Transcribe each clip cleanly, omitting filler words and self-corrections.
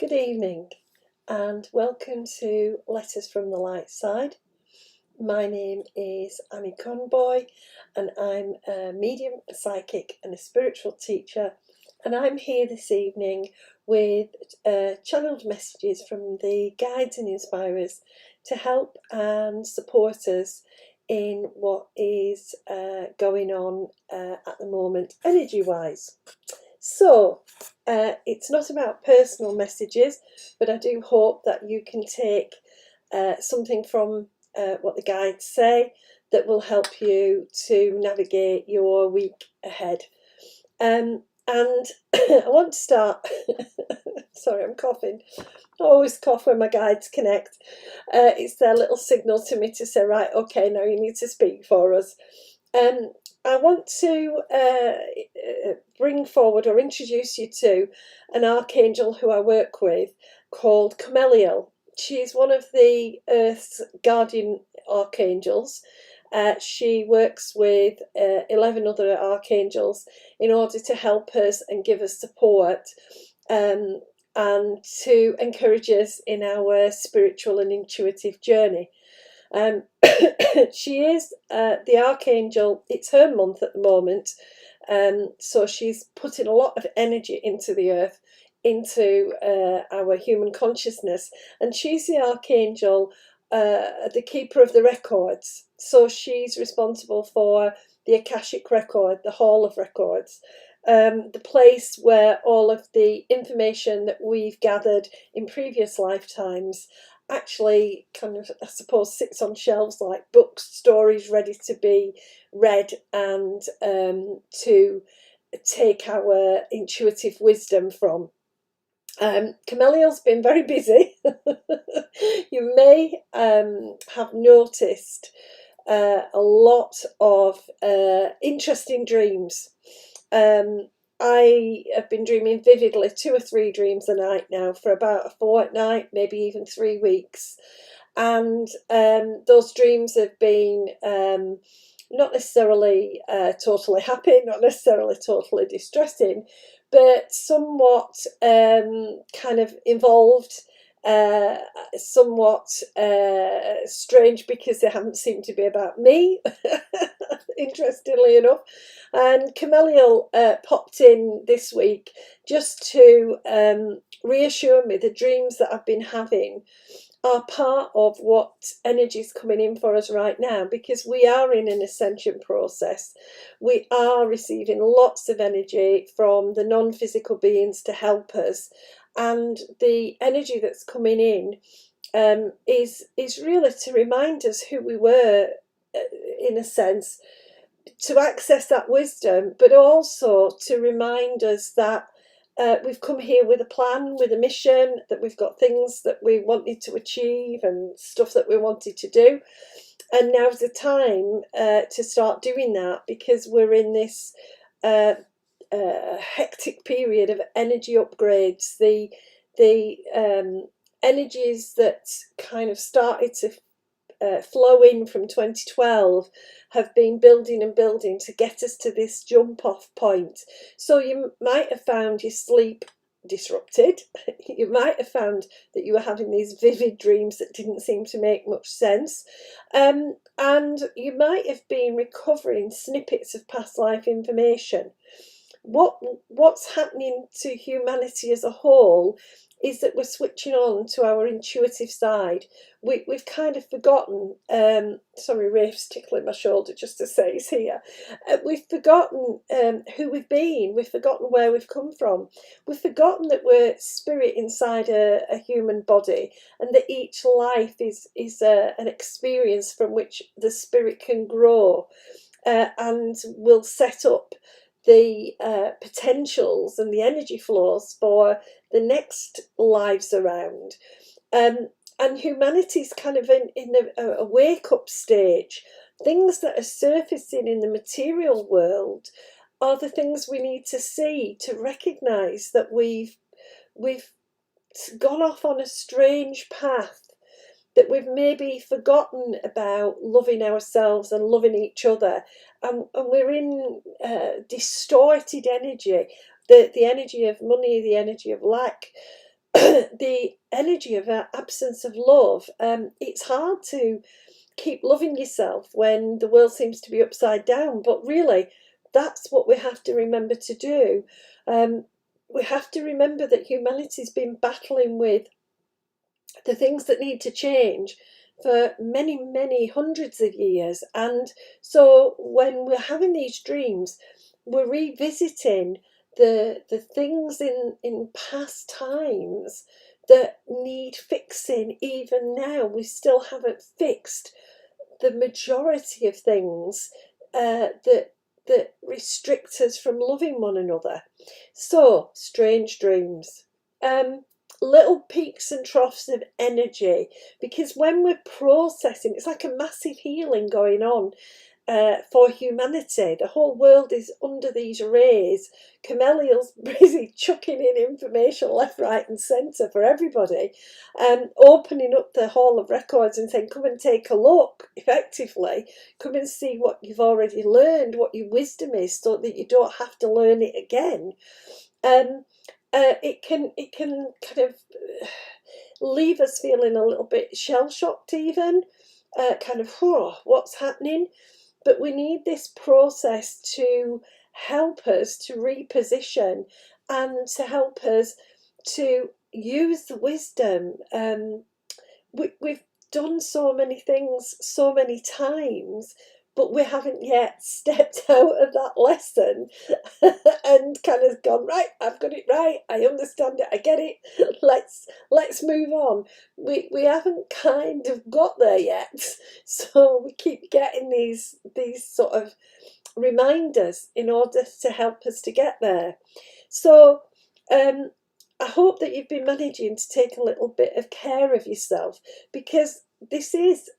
Good evening and welcome to Letters from the Light Side. My name is Annie Conboy and I'm a medium, a psychic and a spiritual teacher, and I'm here this evening with channeled messages from the guides and inspirers to help and support us in what is going on at the moment energy wise. So it's not about personal messages, but I do hope that you can take something from what the guides say that will help you to navigate your week ahead. And I want to start, sorry, I'm coughing. I always cough when my guides connect. It's their little signal to me to say, right, okay, now you need to speak for us. I want to bring forward or introduce you to an archangel who I work with called Cameliel. She's one of the Earth's guardian archangels. She works with 11 other archangels in order to help us and give us support and to encourage us in our spiritual and intuitive journey. She is the archangel. It's her month at the moment, so she's putting a lot of energy into the earth, into our human consciousness, and she's the archangel, the keeper of the records. So she's responsible for the Akashic record, the Hall of Records, the place where all of the information that we've gathered in previous lifetimes actually kind of, I suppose, sits on shelves like books, stories ready to be read and to take our intuitive wisdom from. Cameliel's been very busy. You may have noticed a lot of interesting dreams. I have been dreaming vividly 2 or 3 dreams a night now for about a fortnight, maybe even 3 weeks. And those dreams have been not necessarily totally happy, not necessarily totally distressing, but somewhat kind of involved, somewhat strange because they haven't seemed to be about me, interestingly enough. And Cameliel popped in this week just to reassure me the dreams that I've been having are part of what energy is coming in for us right now, because we are in an ascension process. We are receiving lots of energy from the non-physical beings to help us, and the energy that's coming in is really to remind us who we were, in a sense, to access that wisdom, but also to remind us that we've come here with a plan, with a mission, that we've got things that we wanted to achieve and stuff that we wanted to do. And now's the time to start doing that, because we're in this hectic period of energy upgrades. The energies that kind of started to flow in from 2012 have been building and building to get us to this jump off point. So you might have found your sleep disrupted. You might have found that you were having these vivid dreams that didn't seem to make much sense, and you might have been recovering snippets of past life information. What's happening to humanity as a whole is that we're switching on to our intuitive side. We've kind of forgotten, sorry, Rafe's tickling my shoulder just to say he's here. We've forgotten who we've been. We've forgotten where we've come from. We've forgotten that we're spirit inside a human body, and that each life is an experience from which the spirit can grow and will set up the potentials and the energy flows for the next lives around. And humanity's kind of in a wake-up stage. Things that are surfacing in the material world are the things we need to see to recognise that we've gone off on a strange path, that we've maybe forgotten about loving ourselves and loving each other, and we're in distorted energy, the energy of money, the energy of lack, the energy of absence of love. It's hard to keep loving yourself when the world seems to be upside down, but really that's what we have to remember to do. We have to remember that humanity's been battling with the things that need to change for many, many hundreds of years. And so when we're having these dreams, we're revisiting the things in past times that need fixing even now. We still haven't fixed the majority of things that restrict us from loving one another. So, strange dreams. Little peaks and troughs of energy, because when we're processing, it's like a massive healing going on for humanity. The whole world is under these rays. Cameliel's busy chucking in information left, right and centre for everybody, opening up the Hall of Records and saying, come and take a look, effectively. Come and see what you've already learned, what your wisdom is, so that you don't have to learn it again. It can kind of leave us feeling a little bit shell-shocked even, kind of, oh, what's happening? But we need this process to help us to reposition and to help us to use the wisdom. We've done so many things so many times, but we haven't yet stepped out of that lesson and kind of gone, right, I've got it right, I understand it, I get it, let's move on. We haven't kind of got there yet, so we keep getting these sort of reminders in order to help us to get there. So I hope that you've been managing to take a little bit of care of yourself, because this is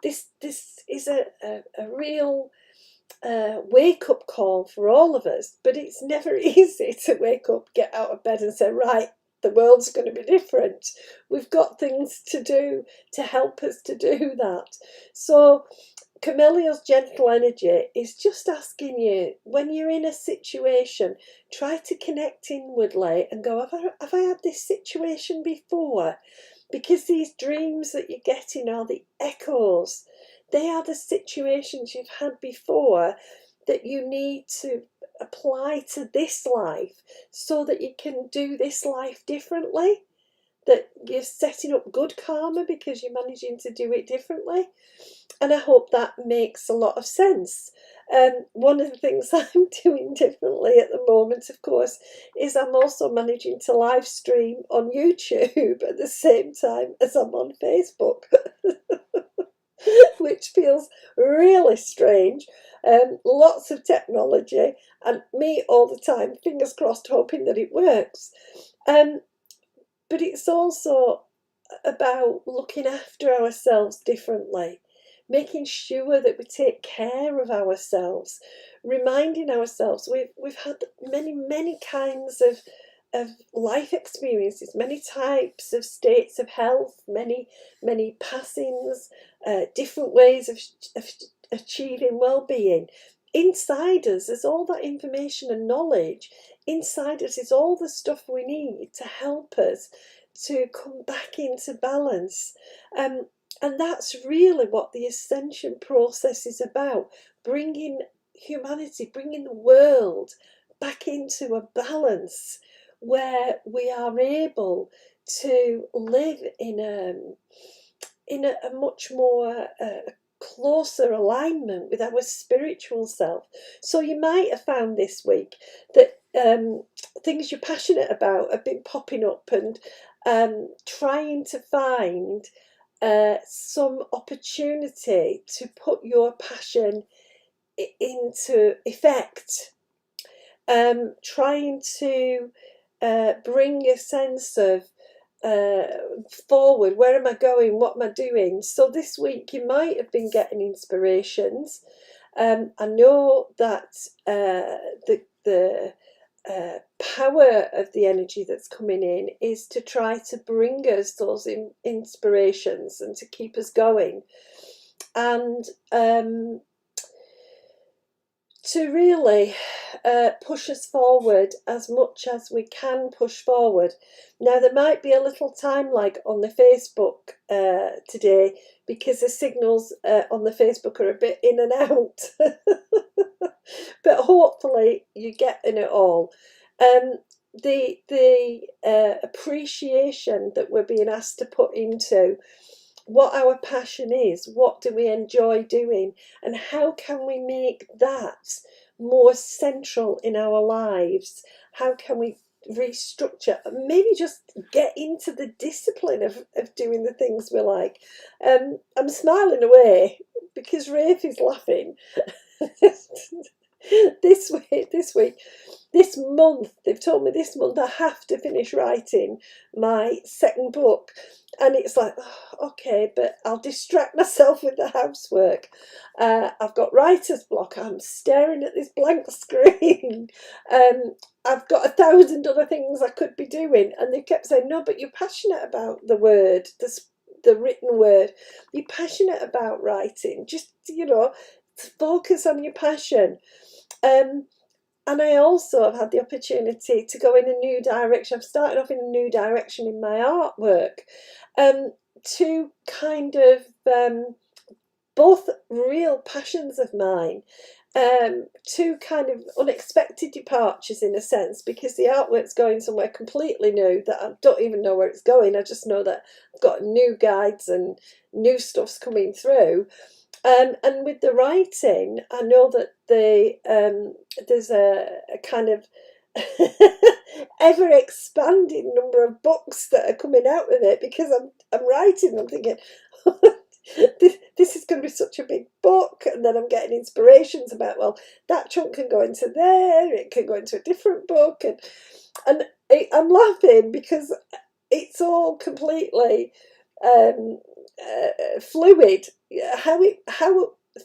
this is a real wake-up call for all of us. But it's never easy to wake up, get out of bed and say, right, the world's going to be different. We've got things to do to help us to do that. So Camelia's gentle energy is just asking you, when you're in a situation, try to connect inwardly and go, have I had this situation before? Because these dreams that you're getting are the echoes. They are the situations you've had before that you need to apply to this life so that you can do this life differently. That you're setting up good karma because you're managing to do it differently. And I hope that makes a lot of sense. One of the things I'm doing differently at the moment, of course, is I'm also managing to live stream on YouTube at the same time as I'm on Facebook, which feels really strange. Lots of technology and me all the time, fingers crossed, hoping that it works. But it's also about looking after ourselves differently, making sure that we take care of ourselves, reminding ourselves we've had many kinds of life experiences, many types of states of health, many passings, different ways of achieving well-being. Inside us is all that information and knowledge. Inside us is all the stuff we need to help us to come back into balance. And that's really what the ascension process is about, bringing humanity, bringing the world back into a balance where we are able to live in a much more closer alignment with our spiritual self. So you might have found this week that things you're passionate about have been popping up, and trying to find some opportunity to put your passion into effect, trying to bring a sense of forward, where am I going, what am I doing? So this week you might have been getting inspirations. I know that the power of the energy that's coming in is to try to bring us those inspirations and to keep us going, and to to really push us forward as much as we can push forward. Now, there might be a little time lag on the Facebook today, because the signals on the Facebook are a bit in and out. But hopefully you're getting it all. The appreciation that we're being asked to put into what our passion is, what do we enjoy doing, and how can we make that more central in our lives? How can we restructure, maybe just get into the discipline of doing the things we like? I'm smiling away because Rafe is laughing. This month, they've told me this month I have to finish writing my second book. And it's like, oh, okay, but I'll distract myself with the housework. I've got writer's block. I'm staring at this blank screen. I've got 1,000 other things I could be doing. And they kept saying, no, but you're passionate about the word, the written word. You're passionate about writing. Just, focus on your passion. And I also have had the opportunity to go in a new direction. I've started off in a new direction in my artwork. Two kind of both real passions of mine. Two kind of unexpected departures in a sense, because the artwork's going somewhere completely new that I don't even know where it's going. I just know that I've got new guides and new stuff's coming through. And with the writing, I know that there's a kind of ever expanding number of books that are coming out with it, because I'm writing, I'm thinking, this is going to be such a big book, and then I'm getting inspirations about, well, that chunk can go into there, it can go into a different book, and I'm laughing because it's all completely fluid. How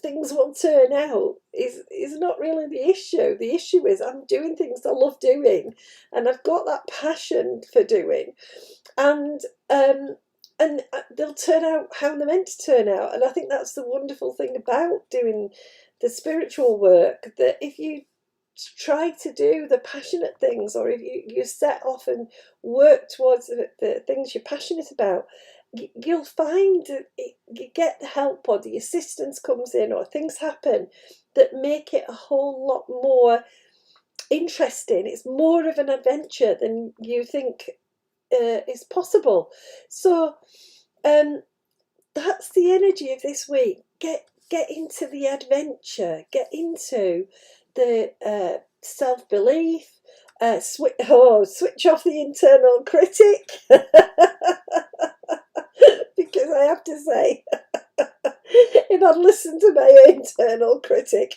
things will turn out is not really the issue. The issue is I'm doing things I love doing, and I've got that passion for doing, and they'll turn out how they're meant to turn out. And I think that's the wonderful thing about doing the spiritual work, that if you try to do the passionate things, or if you set off and work towards the things you're passionate about, you'll find that you get the help, or the assistance comes in, or things happen that make it a whole lot more interesting. It's more of an adventure than you think is possible. So that's the energy of this week. Get into the adventure, get into the self-belief, switch off the internal critic. Because I have to say, if I'd listened to my internal critic,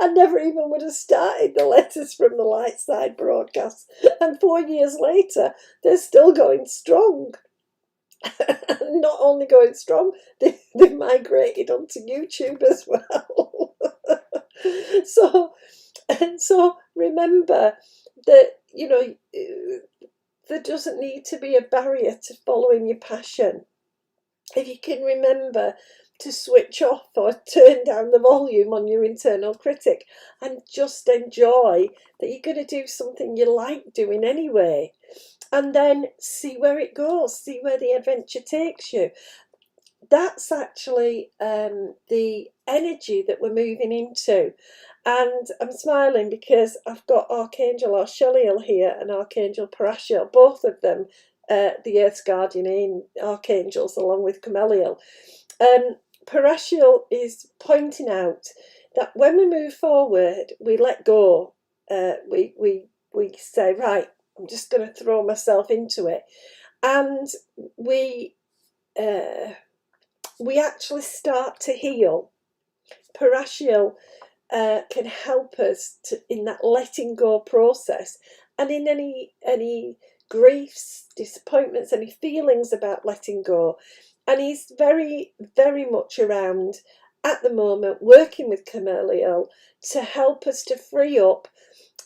I never even would have started the Letters from the Light Side broadcast. And 4 years later, they're still going strong. Not only going strong, they've migrated onto YouTube as well. So remember that, there doesn't need to be a barrier to following your passion. If you can remember to switch off or turn down the volume on your internal critic, and just enjoy that you're going to do something you like doing anyway, and then see where it goes, see where the adventure takes you. That's actually the energy that we're moving into. And I'm smiling because I've got Archangel Archeliel here and Archangel Parashiel, both of them the Earth's guardian archangels, along with Cameliel. Parashiel is pointing out that when we move forward, we let go. We say, right, I'm just going to throw myself into it, and we actually start to heal. Parashiel can help us in that letting go process, and in any griefs, disappointments, any feelings about letting go. And he's very, very much around at the moment, working with Cameliel to help us to free up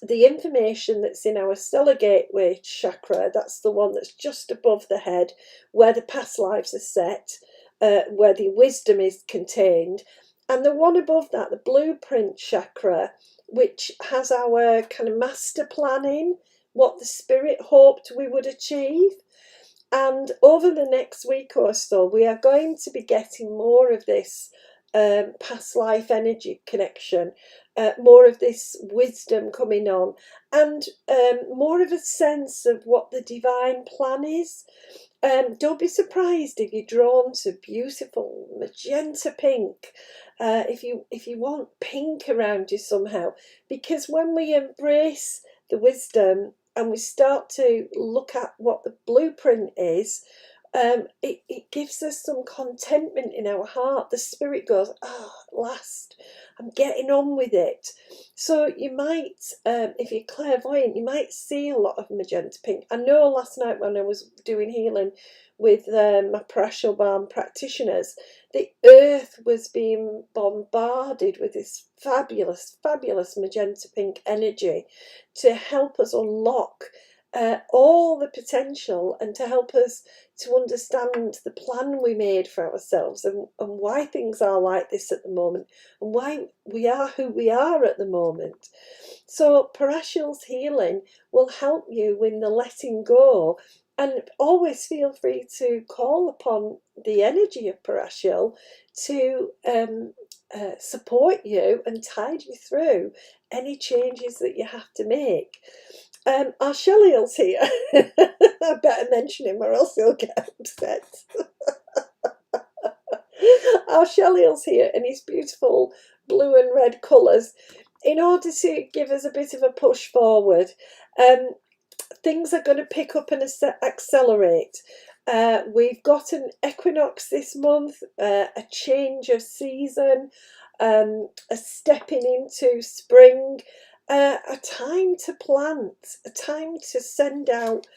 the information that's in our stellar gateway chakra. That's the one that's just above the head, where the past lives are set, where the wisdom is contained. And the one above that, the blueprint chakra, which has our kind of master planning, what the spirit hoped we would achieve. And over the next week or so, we are going to be getting more of this past life energy connection, more of this wisdom coming on, and more of a sense of what the divine plan is. Don't be surprised if you're drawn to beautiful magenta pink, if you want pink around you somehow, because when we embrace the wisdom and we start to look at what the blueprint is, it gives us some contentment in our heart. The spirit goes, at last, I'm getting on with it. So you might, if you're clairvoyant, you might see a lot of magenta pink. I know last night when I was doing healing with my parashal balm practitioners, the earth was being bombarded with this fabulous, fabulous magenta pink energy to help us unlock all the potential and to help us to understand the plan we made for ourselves, and why things are like this at the moment, and why we are who we are at the moment. So parashal's healing will help you in the letting go, and always feel free to call upon the energy of parashal to support you and tide you through any changes that you have to make. Our Shelley's here. I better mention him or else he'll get upset. Our Shelley's here in his beautiful blue and red colours, in order to give us a bit of a push forward. Things are going to pick up and accelerate. We've got an equinox this month, a change of season, a stepping into spring, a time to plant, a time to send out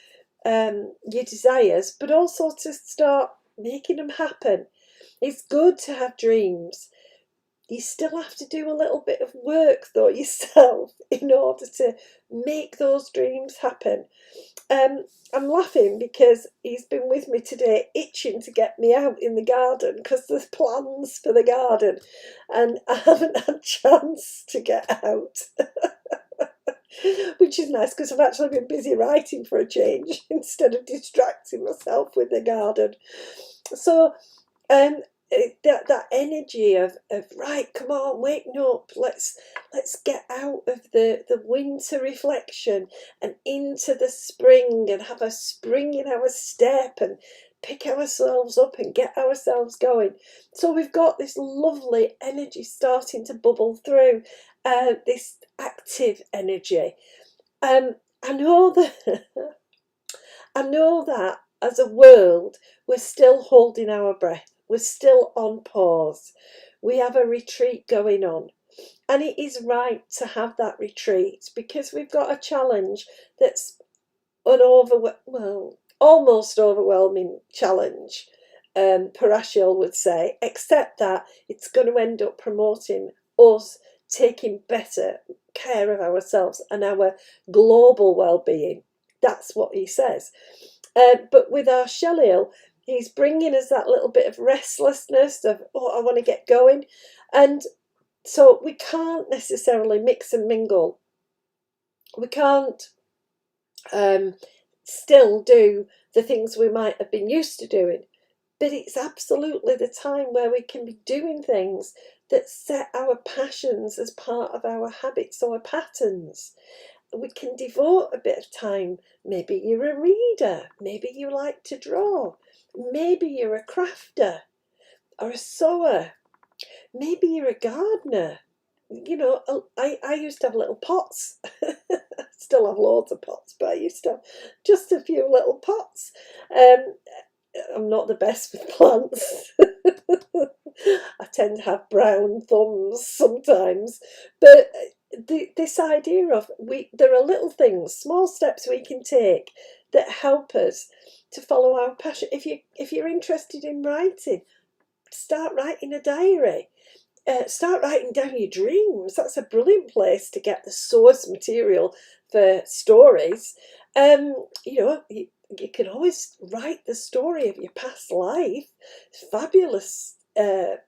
your desires, but also to start making them happen. It's good to have dreams. You still have to do a little bit of work though yourself in order to make those dreams happen. I'm laughing because he's been with me today, itching to get me out in the garden because there's plans for the garden and I haven't had a chance to get out. Which is nice because I've actually been busy writing for a change instead of distracting myself with the garden. So that energy of right, come on, waking up, let's get out of the winter reflection and into the spring and have a spring in our step and pick ourselves up and get ourselves going. So we've got this lovely energy starting to bubble through, this active energy. I know that I know that as a world we're still holding our breath. We're still on pause. We have a retreat going on. And it is right to have that retreat because we've got a challenge that's almost overwhelming challenge, Parashil would say, except that it's going to end up promoting us taking better care of ourselves and our global well-being. That's what he says. But with our Shelley, he's bringing us that little bit of restlessness of, I want to get going. And so we can't necessarily mix and mingle. We can't still do the things we might have been used to doing. But it's absolutely the time where we can be doing things that set our passions as part of our habits or patterns. We can devote a bit of time. Maybe you're a reader, maybe you like to draw, maybe you're a crafter or a sewer, maybe you're a gardener. You know, I used to have little pots. Still have loads of pots, but I used to have just a few little pots. I'm not the best with plants. I tend to have brown thumbs sometimes, but this idea of there are little things, small steps we can take that help us to follow our passion. If you're interested in writing, start writing a diary. Start writing down your dreams. That's a brilliant place to get the source material for stories. You can always write the story of your past life. Fabulous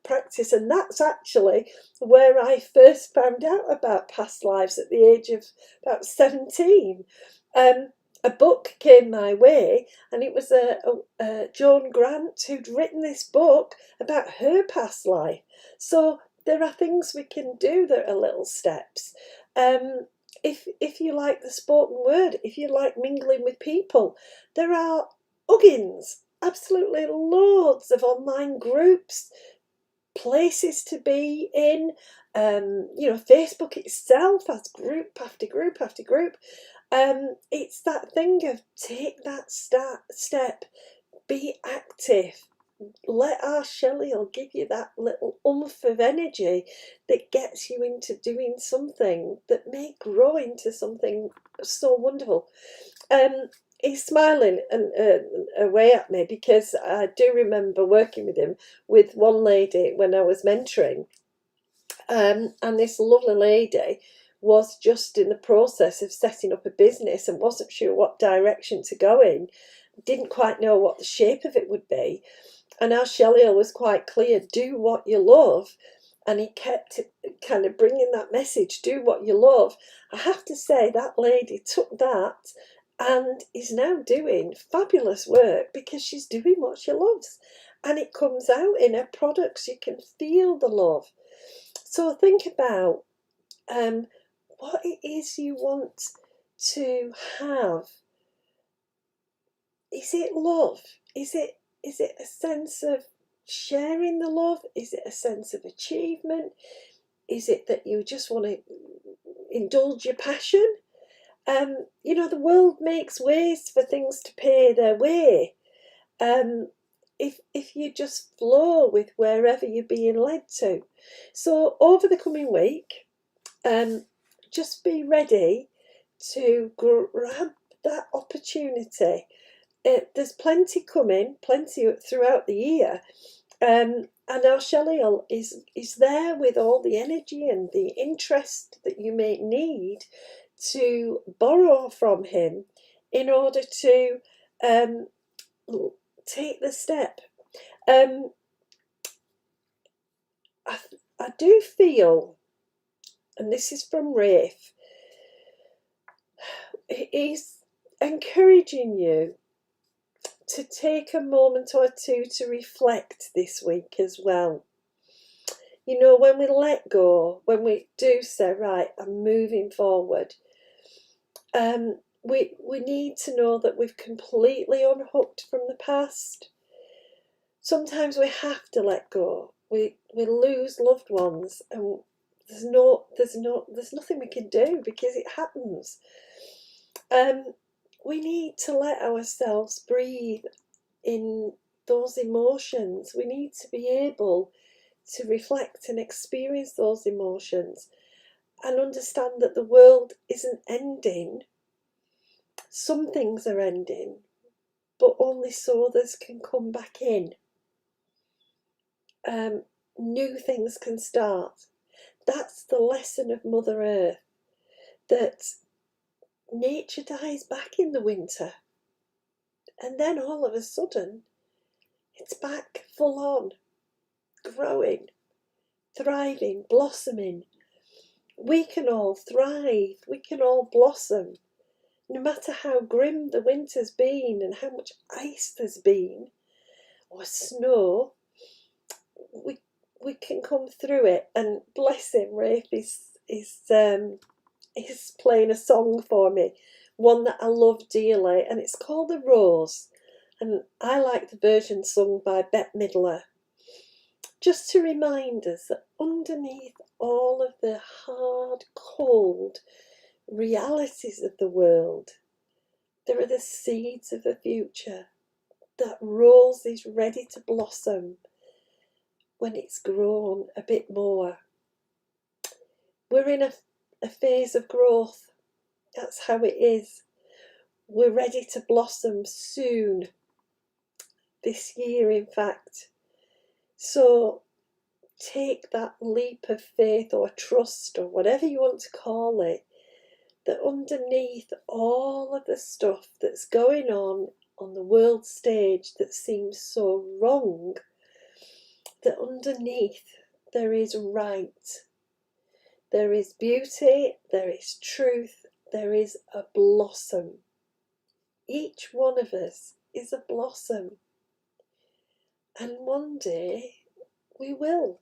practice, and that's actually where I first found out about past lives at the age of about 17. A book came my way, and it was Joan Grant who'd written this book about her past life. So there are things we can do that are little steps. If you like the spoken word, if you like mingling with people, there are uggins, absolutely loads of online groups, places to be in. Facebook itself has group after group after group. It's that thing of take that step, be active. Let our Shelley will give you that little oomph of energy that gets you into doing something that may grow into something so wonderful. He's smiling away at me because I do remember working with him, with one lady when I was mentoring, and this lovely lady was just in the process of setting up a business and wasn't sure what direction to go in, didn't quite know what the shape of it would be. And our Shelley was quite clear, do what you love. And he kept kind of bringing that message, do what you love. I have to say that lady took that and is now doing fabulous work because she's doing what she loves. And it comes out in her products. You can feel the love. So think about what it is you want to have. Is it love? Is it a sense of sharing the love? Is it a sense of achievement? Is it that you just want to indulge your passion? The world makes ways for things to pay their way. If you just flow with wherever you're being led to. So over the coming week, just be ready to grab that opportunity. There's plenty coming, plenty throughout the year, and our Shelley is there with all the energy and the interest that you may need to borrow from him in order to take the step. I do feel, and this is from Rafe, he's encouraging you to take a moment or two to reflect this week as well. When we let go, when we do say, right, I'm moving forward, we need to know that we've completely unhooked from the past. Sometimes we have to let go. We lose loved ones, and there's nothing we can do because it happens. We need to let ourselves breathe in those emotions. We need to be able to reflect and experience those emotions and understand that the world isn't ending. Some things are ending, but only so others can come back in. New things can start. That's the lesson of Mother Earth, that nature dies back in the winter, and then all of a sudden it's back full on, growing, thriving, blossoming. We can all thrive, we can all blossom, no matter how grim the winter's been and how much ice there's been or snow. We can come through it. And bless him, Rafe is playing a song for me, one that I love dearly, and it's called The Rose, and I like the version sung by Bette Midler, just to remind us that underneath all of the hard, cold realities of the world, there are the seeds of the future. That rose is ready to blossom when it's grown a bit more. We're in a phase of growth. That's how it is. We're ready to blossom soon. This year, in fact. So take that leap of faith or trust or whatever you want to call it, that underneath all of the stuff that's going on the world stage that seems so wrong, that underneath there is right. There is beauty, there is truth, there is a blossom. Each one of us is a blossom. And one day we will.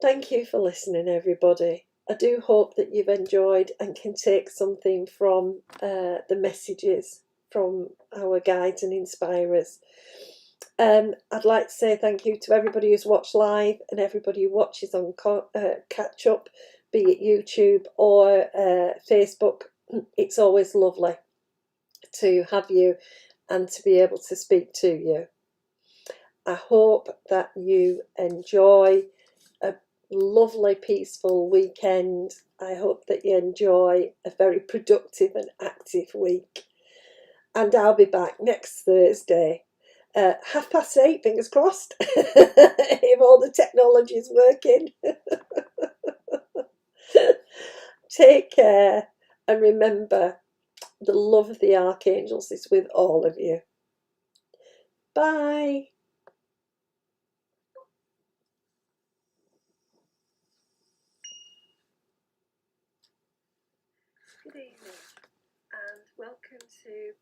Thank you for listening, everybody. I do hope that you've enjoyed and can take something from the messages from our guides and inspirers. I'd like to say thank you to everybody who's watched live and everybody who watches on catch up, be it YouTube or Facebook. It's always lovely to have you and to be able to speak to you. I hope that you enjoy a lovely, peaceful weekend. I hope that you enjoy a very productive and active week. And I'll be back next Thursday. 8:30, fingers crossed, if all the technology is working. Take care and remember, the love of the archangels is with all of you. Bye. Good evening and welcome to